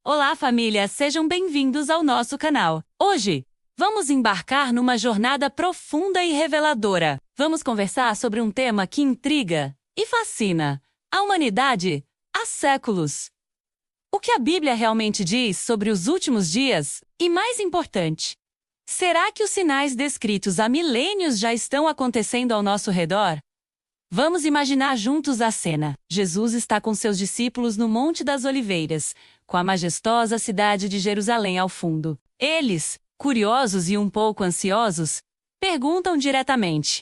Olá, família! Sejam bem-vindos ao nosso canal. Hoje, vamos embarcar numa jornada profunda e reveladora. Vamos conversar sobre um tema que intriga e fascina a humanidade há séculos. O que a Bíblia realmente diz sobre os últimos dias? E mais importante, será que os sinais descritos há milênios já estão acontecendo ao nosso redor? Vamos imaginar juntos a cena. Jesus está com seus discípulos no Monte das Oliveiras, com a majestosa cidade de Jerusalém ao fundo. Eles, curiosos e um pouco ansiosos, perguntam diretamente: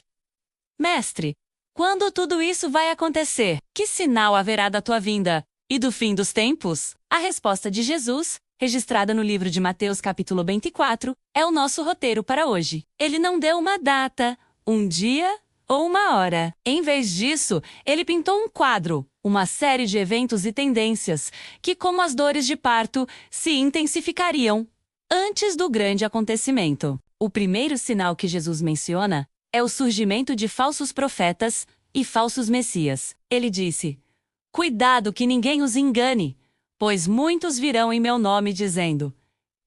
Mestre, quando tudo isso vai acontecer? Que sinal haverá da tua vinda e do fim dos tempos? A resposta de Jesus, registrada no livro de Mateus capítulo 24, é o nosso roteiro para hoje. Ele não deu uma data, um dia ou uma hora. Em vez disso, ele pintou um quadro, uma série de eventos e tendências que, como as dores de parto, se intensificariam antes do grande acontecimento. O primeiro sinal que Jesus menciona é o surgimento de falsos profetas e falsos messias. Ele disse: Cuidado que ninguém os engane, pois muitos virão em meu nome dizendo: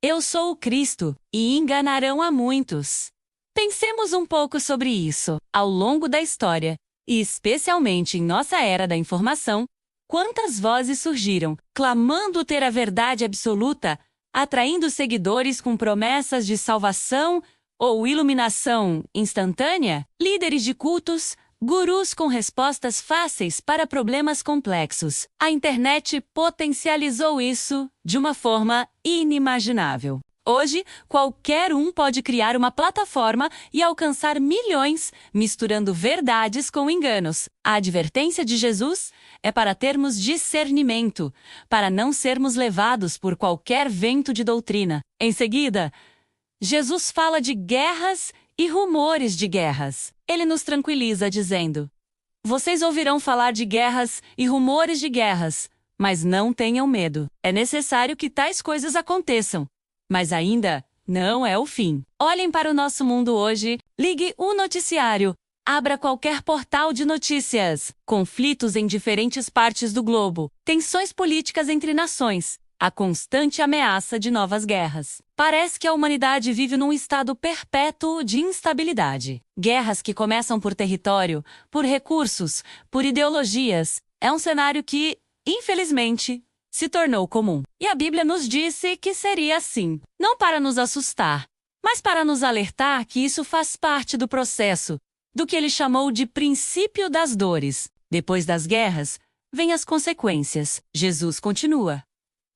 Eu sou o Cristo, e enganarão a muitos. Pensemos um pouco sobre isso. Ao longo da história, e especialmente em nossa era da informação, quantas vozes surgiram, clamando ter a verdade absoluta, atraindo seguidores com promessas de salvação ou iluminação instantânea? Líderes de cultos, gurus com respostas fáceis para problemas complexos. A internet potencializou isso de uma forma inimaginável. Hoje, qualquer um pode criar uma plataforma e alcançar milhões, misturando verdades com enganos. A advertência de Jesus é para termos discernimento, para não sermos levados por qualquer vento de doutrina. Em seguida, Jesus fala de guerras e rumores de guerras. Ele nos tranquiliza dizendo: Vocês ouvirão falar de guerras e rumores de guerras, mas não tenham medo. É necessário que tais coisas aconteçam, mas ainda não é o fim. Olhem para o nosso mundo hoje, ligue o noticiário, abra qualquer portal de notícias. Conflitos em diferentes partes do globo, tensões políticas entre nações, a constante ameaça de novas guerras. Parece que a humanidade vive num estado perpétuo de instabilidade. Guerras que começam por território, por recursos, por ideologias. É um cenário que, infelizmente, se tornou comum. E a Bíblia nos disse que seria assim, não para nos assustar, mas para nos alertar que isso faz parte do processo, do que ele chamou de princípio das dores. Depois das guerras, vêm as consequências. Jesus continua: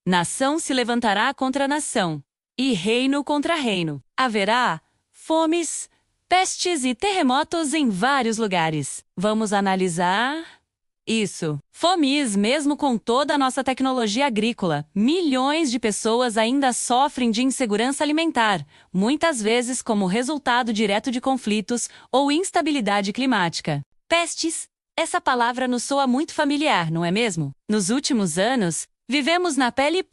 Nação se levantará contra nação, e reino contra reino. Haverá fomes, pestes e terremotos em vários lugares. Vamos analisar isso. Fomes, mesmo com toda a nossa tecnologia agrícola, milhões de pessoas ainda sofrem de insegurança alimentar, muitas vezes como resultado direto de conflitos ou instabilidade climática. Pestes, essa palavra nos soa muito familiar, não é mesmo? Nos últimos anos, vivemos na pele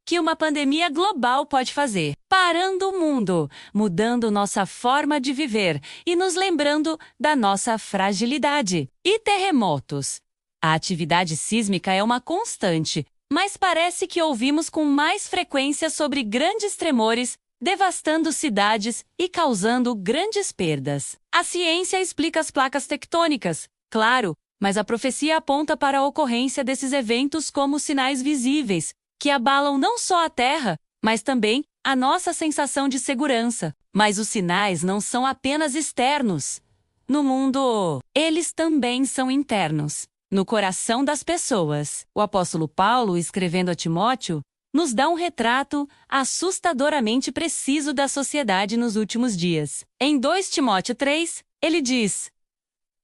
que uma pandemia global pode fazer, parando o mundo, mudando nossa forma de viver e nos lembrando da nossa fragilidade. E terremotos? A atividade sísmica é uma constante, mas parece que ouvimos com mais frequência sobre grandes tremores, devastando cidades e causando grandes perdas. A ciência explica as placas tectônicas, claro, mas a profecia aponta para a ocorrência desses eventos como sinais visíveis, que abalam não só a Terra, mas também a nossa sensação de segurança. Mas os sinais não são apenas externos. No mundo, eles também são internos, no coração das pessoas. O apóstolo Paulo, escrevendo a Timóteo, nos dá um retrato assustadoramente preciso da sociedade nos últimos dias. Em 2 Timóteo 3, ele diz: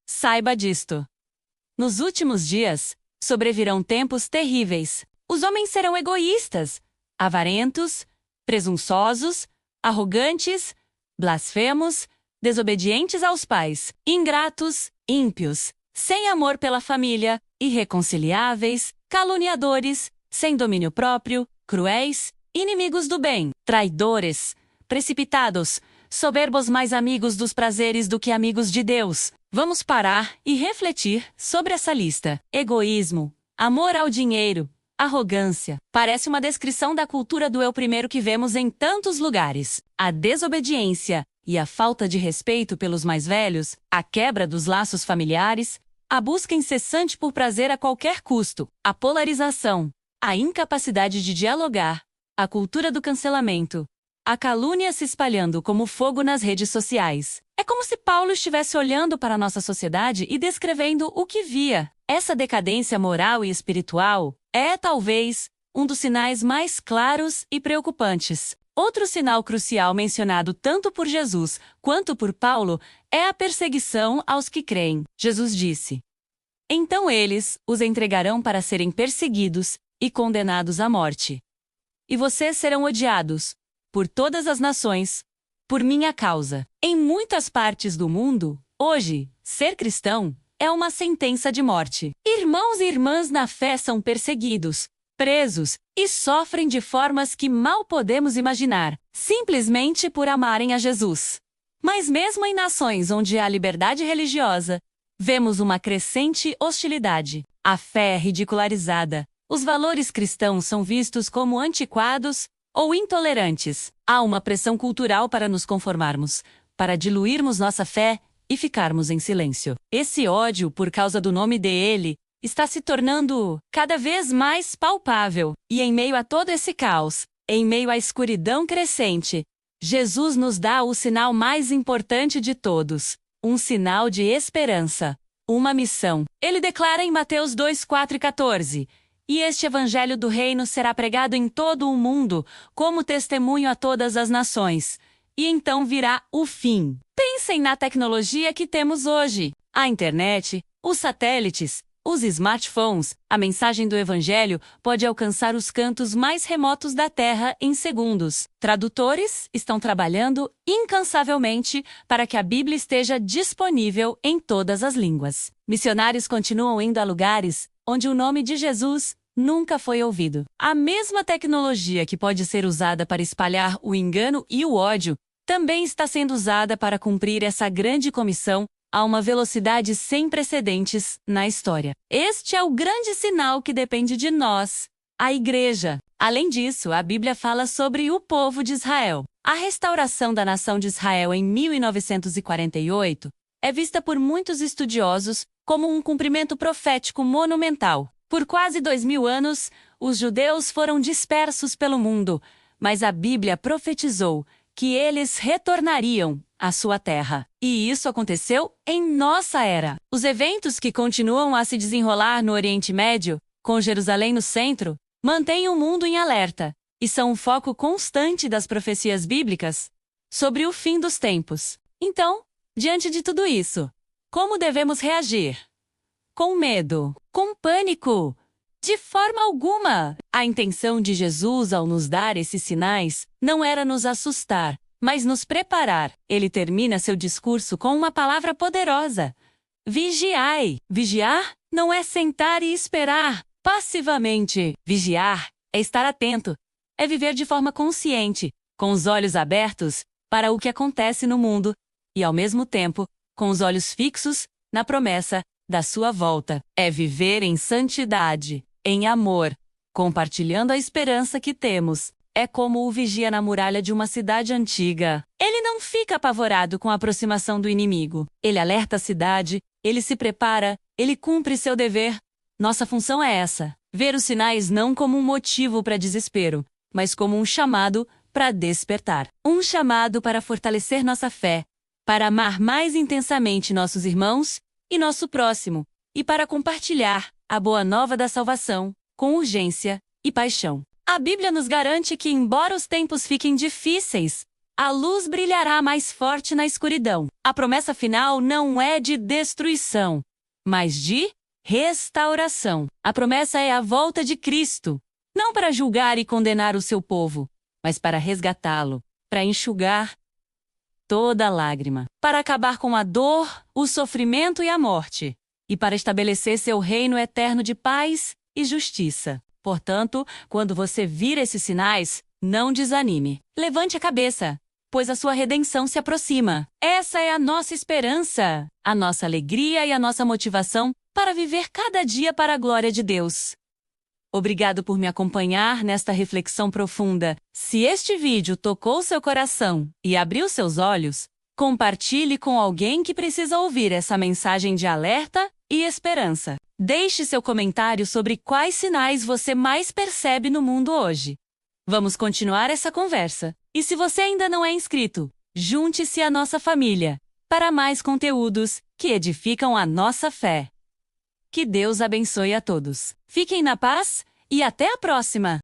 Saiba disto. Nos últimos dias, sobrevirão tempos terríveis. Os homens serão egoístas, avarentos, presunçosos, arrogantes, blasfemos, desobedientes aos pais, ingratos, ímpios, sem amor pela família, irreconciliáveis, caluniadores, sem domínio próprio, cruéis, inimigos do bem, traidores, precipitados, soberbos, mais amigos dos prazeres do que amigos de Deus. Vamos parar e refletir sobre essa lista. Egoísmo, amor ao dinheiro, Arrogância. Parece uma descrição da cultura do eu primeiro que vemos em tantos lugares. A desobediência e a falta de respeito pelos mais velhos, a quebra dos laços familiares, a busca incessante por prazer a qualquer custo, a polarização, a incapacidade de dialogar, a cultura do cancelamento, a calúnia se espalhando como fogo nas redes sociais. É como se Paulo estivesse olhando para a nossa sociedade e descrevendo o que via. Essa decadência moral e espiritual é, talvez, um dos sinais mais claros e preocupantes. Outro sinal crucial mencionado tanto por Jesus quanto por Paulo é a perseguição aos que creem. Jesus disse: "Então eles os entregarão para serem perseguidos e condenados à morte. E vocês serão odiados por todas as nações, por minha causa." Em muitas partes do mundo, hoje, ser cristão é uma sentença de morte. Irmãos e irmãs na fé são perseguidos, presos e sofrem de formas que mal podemos imaginar, simplesmente por amarem a Jesus. Mas mesmo em nações onde há liberdade religiosa, vemos uma crescente hostilidade. A fé é ridicularizada. Os valores cristãos são vistos como antiquados ou intolerantes. Há uma pressão cultural para nos conformarmos, para diluirmos nossa fé e ficarmos em silêncio. Esse ódio por causa do nome dele está se tornando cada vez mais palpável. E em meio a todo esse caos, em meio à escuridão crescente, Jesus nos dá o sinal mais importante de todos, um sinal de esperança, uma missão. Ele declara em Mateus 2, 4 e 14: "E este evangelho do reino será pregado em todo o mundo, como testemunho a todas as nações. E então virá o fim." Pensem na tecnologia que temos hoje. A internet, os satélites, os smartphones. A mensagem do evangelho pode alcançar os cantos mais remotos da Terra em segundos. Tradutores estão trabalhando incansavelmente para que a Bíblia esteja disponível em todas as línguas. Missionários continuam indo a lugares onde o nome de Jesus nunca foi ouvido. A mesma tecnologia que pode ser usada para espalhar o engano e o ódio também está sendo usada para cumprir essa grande comissão a uma velocidade sem precedentes na história. Este é o grande sinal que depende de nós, a Igreja. Além disso, a Bíblia fala sobre o povo de Israel. A restauração da nação de Israel em 1948 é vista por muitos estudiosos como um cumprimento profético monumental. Por quase 2000 anos, os judeus foram dispersos pelo mundo, mas a Bíblia profetizou que eles retornariam à sua terra. E isso aconteceu em nossa era. Os eventos que continuam a se desenrolar no Oriente Médio, com Jerusalém no centro, mantêm o mundo em alerta e são um foco constante das profecias bíblicas sobre o fim dos tempos. Então, diante de tudo isso, como devemos reagir? Com medo? Com pânico? De forma alguma! A intenção de Jesus ao nos dar esses sinais não era nos assustar, mas nos preparar. Ele termina seu discurso com uma palavra poderosa: vigiai. Vigiar não é sentar e esperar passivamente. Vigiar é estar atento, é viver de forma consciente, com os olhos abertos para o que acontece no mundo e, ao mesmo tempo, com os olhos fixos na promessa da sua volta. É viver em santidade, em amor, compartilhando a esperança que temos. É como o vigia na muralha de uma cidade antiga. Ele não fica apavorado com a aproximação do inimigo. Ele alerta a cidade, ele se prepara, ele cumpre seu dever. Nossa função é essa: ver os sinais não como um motivo para desespero, mas como um chamado para despertar. Um chamado para fortalecer nossa fé, para amar mais intensamente nossos irmãos e nosso próximo, e para compartilhar a boa nova da salvação com urgência e paixão. A Bíblia nos garante que, embora os tempos fiquem difíceis, a luz brilhará mais forte na escuridão. A promessa final não é de destruição, mas de restauração. A promessa é a volta de Cristo, não para julgar e condenar o seu povo, mas para resgatá-lo, para enxugar toda lágrima, para acabar com a dor, o sofrimento e a morte, e para estabelecer seu reino eterno de paz e justiça. Portanto, quando você vir esses sinais, não desanime. Levante a cabeça, pois a sua redenção se aproxima. Essa é a nossa esperança, a nossa alegria e a nossa motivação para viver cada dia para a glória de Deus. Obrigado por me acompanhar nesta reflexão profunda. Se este vídeo tocou seu coração e abriu seus olhos, compartilhe com alguém que precisa ouvir essa mensagem de alerta e esperança. Deixe seu comentário sobre quais sinais você mais percebe no mundo hoje. Vamos continuar essa conversa. E se você ainda não é inscrito, junte-se à nossa família para mais conteúdos que edificam a nossa fé. Que Deus abençoe a todos. Fiquem na paz e até a próxima!